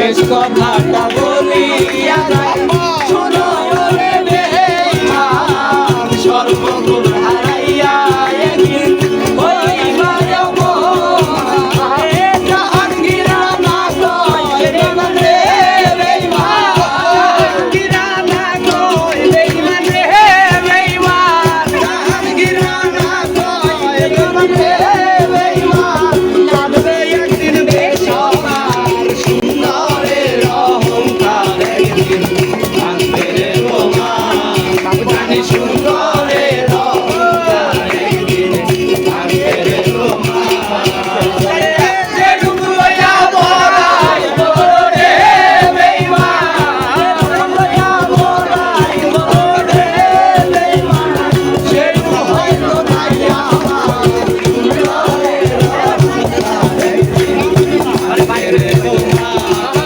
শেষ কথাটা বলিয়া যাই শোনো রে বেঈমান সর্বগুণ হারাইয়া একদিন হইবারে অপমান জাহাঙ্গীরা না কয় বেঈমান রে বেঈমান জাহাঙ্গীরা না কয় বেঈমান রে বেঈমান জাহাঙ্গীরা না কয় বেঈমান রে বেঈমান কাঁদবে একদিন বেসবার সুন্দরের অহংকার একদিন ভাঙবে রে তোমার জানি সুন্দরের অহংকার একদিন ভাঙবে রে তোমার যেটুক লইয়া বড়াইব রে বেঈমান লইয়া বড়াইব রে বেঈমান সেটুক হইল নাই আমার সুন্দরের অহংকার একদিন ভাঙবে রে তোমার